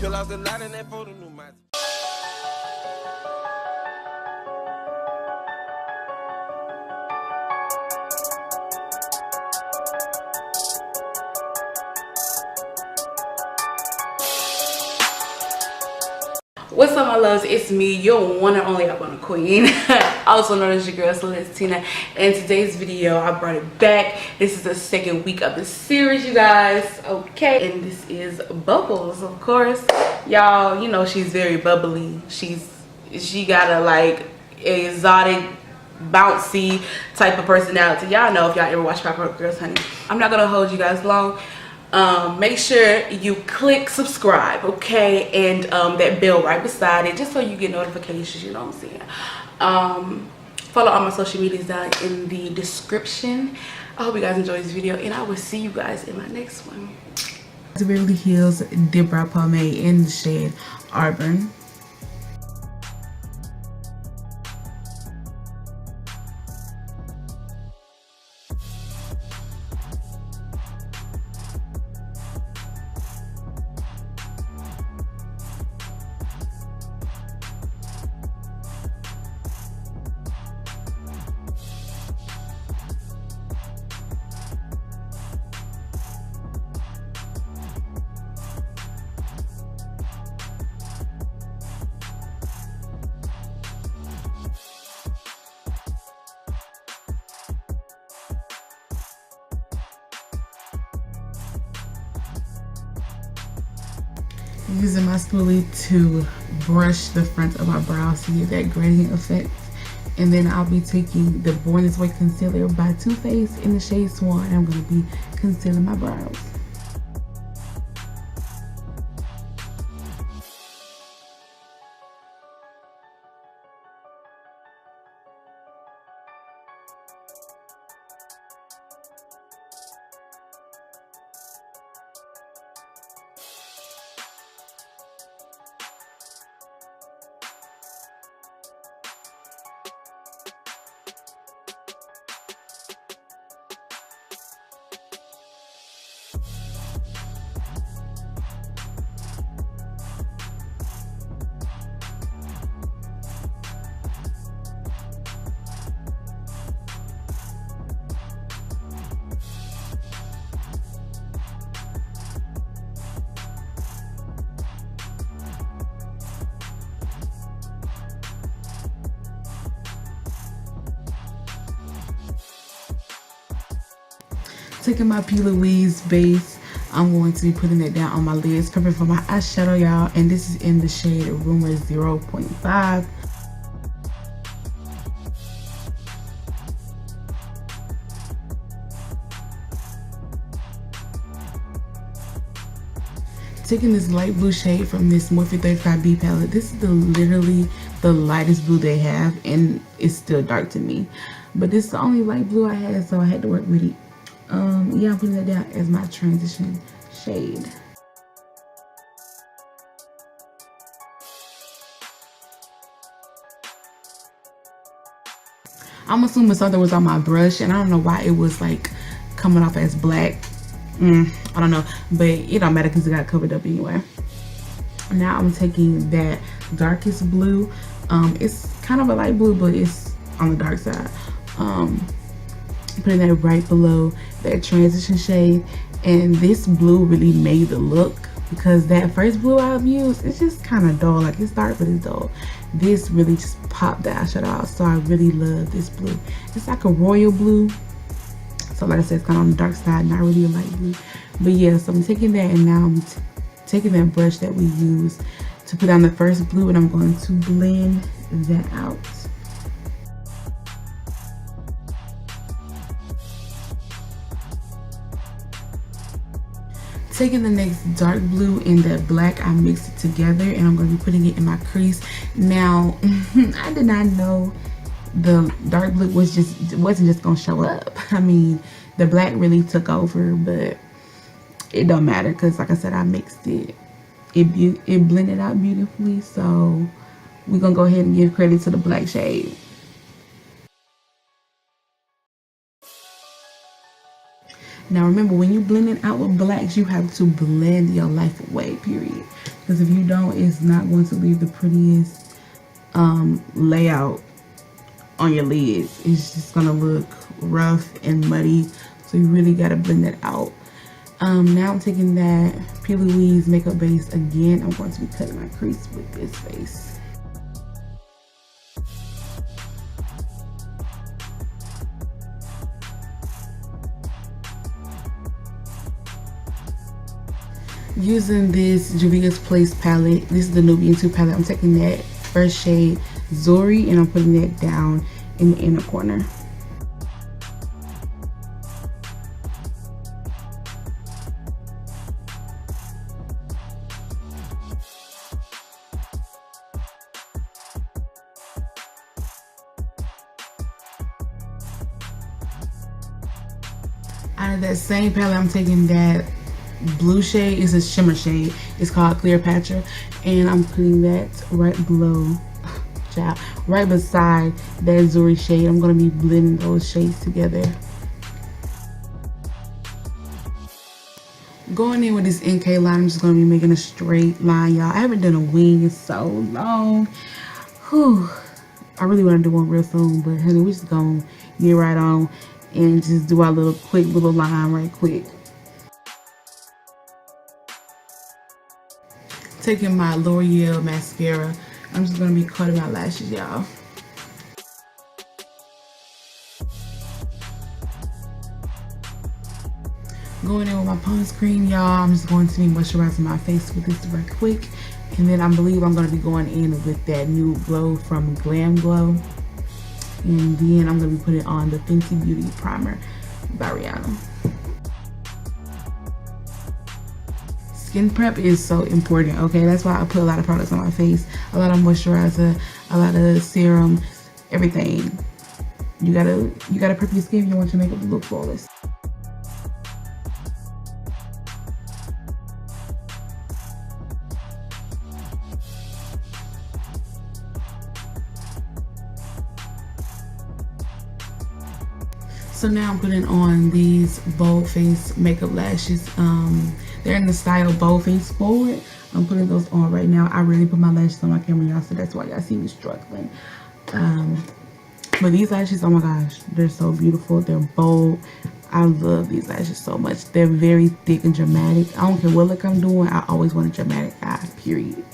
Fill out the line and that photo new mind. What's up, my loves? It's me, your one and only Auburn queen, also known as your girl Celestina. And in today's video, I brought it back. This is the second week of the series, you guys. Okay, and this is Bubbles, of course. Y'all, you know she's very bubbly. She got a like exotic, bouncy type of personality. Y'all know if y'all ever watch Powerpuff Girls, honey. I'm not gonna hold you guys long. Make sure you click subscribe, okay, and that bell right beside it, just so you get notifications, you know what I'm saying. Follow all my social medias down in the description. I hope you guys enjoy this video, and I will see you guys in my next one. Beverly Hills Dipbrow Pomade in the shade Auburn. Using my spoolie to brush the front of my brows to get that gradient effect, and then I'll be taking the Born This Way concealer by Too Faced in the shade Swan. I'm going to be concealing my brows. Taking my P.Louise base, I'm going to be putting it down on my lids, covering for my eyeshadow, y'all, and this is in the shade Rumor 0.5. Taking this light blue shade from this Morphe 35B palette. This is literally the lightest blue they have, and it's still dark to me. But this is the only light blue I had, so I had to work with it. Yeah, I'm putting that down as my transition shade. I'm assuming something was on my brush, and I don't know why it was like coming off as black. I don't know, but it don't matter because it got covered up anyway. Now I'm taking that darkest blue. It's kind of a light blue, but it's on the dark side. Putting that right below that transition shade, and this blue really made the look, because that first blue I've used, it's just kind of dull. Like, it's dark but it's dull. This really just popped the eyeshadow out, so I really love this blue. It's like a royal blue, so like I said, it's kind of on the dark side, not really a light blue. But yeah, so I'm taking that, and now I'm taking that brush that we used to put on the first blue, and I'm going to blend that out. Taking the next dark blue and that black, I mixed it together, and I'm going to be putting it in my crease. Now, I did not know the dark blue wasn't just going to show up. I mean, the black really took over, but it don't matter because, like I said, I mixed it. It blended out beautifully, so we're going to go ahead and give credit to the black shade. Now remember, when you blend it out with blacks, you have to blend your life away, period. Because if you don't, it's not going to leave the prettiest layout on your lids. It's just gonna look rough and muddy, so you really gotta blend that out. Now I'm taking that P.Louise makeup base again. I'm going to be cutting my crease with this base. Using this Juvia's Place palette, this is the Nubian 2 palette. I'm taking that first shade Zori and I'm putting that down in the inner corner. Out of that same palette, I'm taking that blue shade. It's a shimmer shade. It's called Cleopatra, and I'm putting that right below, right beside that Zori shade. I'm gonna be blending those shades together. Going in with this NK line, I'm just gonna be making a straight line, y'all. I haven't done a wing in so long. Whew. I really want to do one real soon, but honey, we just gonna get right on and just do our little quick little line right quick. Taking my L'Oreal mascara, I'm just gonna be cutting my lashes, y'all. Going in with my Pond's cream, y'all. I'm just going to be moisturizing my face with this right quick, and then I believe I'm gonna be going in with that Nude Glow from Glam Glow, and then I'm gonna be putting on the Fenty Beauty Primer by Rihanna. Skin prep is so important, okay? That's why I put a lot of products on my face, a lot of moisturizer, a lot of serum, everything. You gotta prep your skin if you want your makeup to look flawless. So now I'm putting on these bold face makeup lashes. They're in the style bold face forward. I'm putting those on right now. I really put my lashes on my camera, y'all, so that's why y'all see me struggling. But these lashes, oh my gosh, they're so beautiful. They're bold. I love these lashes so much. They're very thick and dramatic. I don't care what look I'm doing. I always want a dramatic eye, period.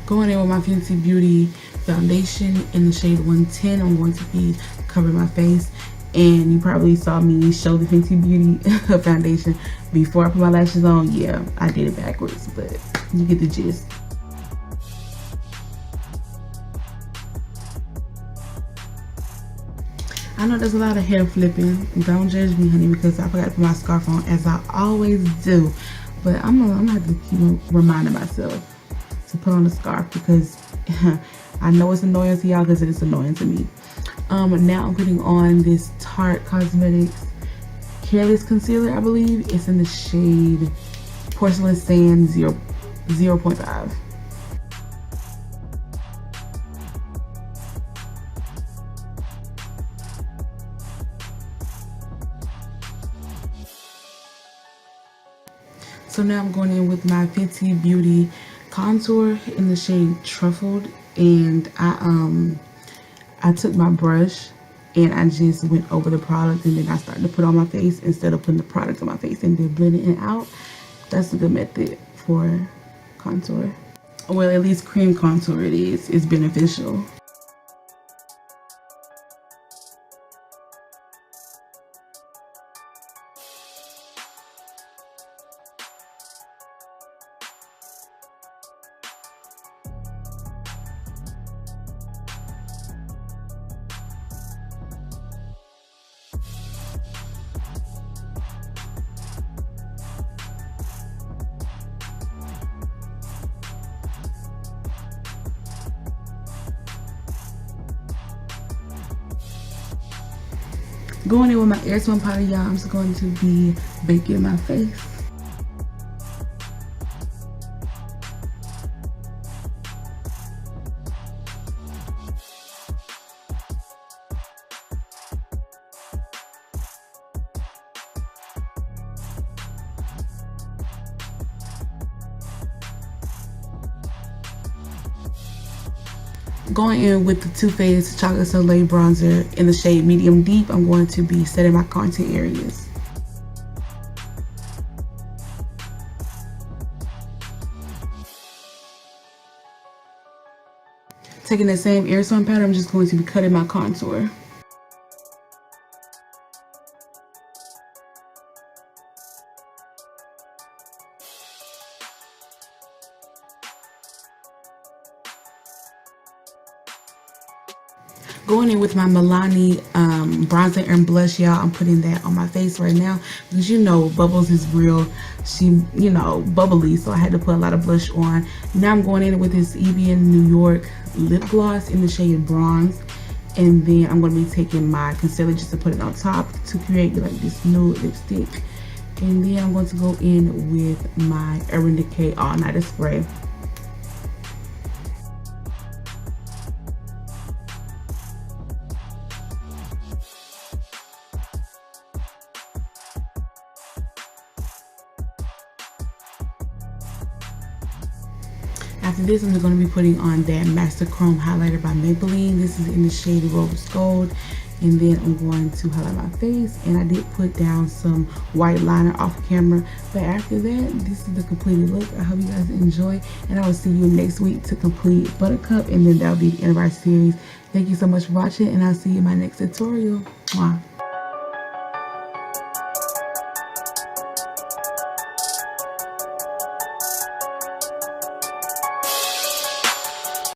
Going in with my Fenty Beauty foundation in the shade 110. I'm going to be covering my face, and you probably saw me show the Fenty Beauty foundation before I put my lashes on. Yeah, I did it backwards, but you get the gist. I know there's a lot of hair flipping. Don't judge me, honey, because I forgot to put my scarf on, as I always do. But I'm gonna have to keep reminding myself to put on the scarf, because I know it's annoying to y'all, because it is annoying to me. Now I'm putting on this Tarte Cosmetics Careless concealer. I believe it's in the shade Porcelain Sand 0.5. So now I'm going in with my Fenty Beauty contour in the shade Truffled, and I took my brush and I just went over the product, and then I started to put on my face instead of putting the product on my face and then blending it out. That's a good method for contour. Well, at least cream contour it is. It's beneficial. Going in with my Airspun powder, y'all. I'm just going to be baking my face. Going in with the Too Faced Chocolate Soleil bronzer in the shade Medium Deep, I'm going to be setting my contour areas. Taking the same Airspun powder, I'm just going to be cutting my contour. Going in with my Milani bronzer and blush, y'all. I'm putting that on my face right now because you know Bubbles is real. She, you know, bubbly, so I had to put a lot of blush on. Now I'm going in with this Evian New York lip gloss in the shade Bronze, and then I'm going to be taking my concealer just to put it on top to create like this nude lipstick. And then I'm going to go in with my Urban Decay All Nighter Spray. After this, I'm going to be putting on that Master Chrome highlighter by Maybelline. This is in the shade Rose Gold. And then I'm going to highlight my face. And I did put down some white liner off camera. But after that, this is the completed look. I hope you guys enjoy. And I will see you next week to complete Buttercup. And then that'll be the end of our series. Thank you so much for watching. And I'll see you in my next tutorial. Mwah.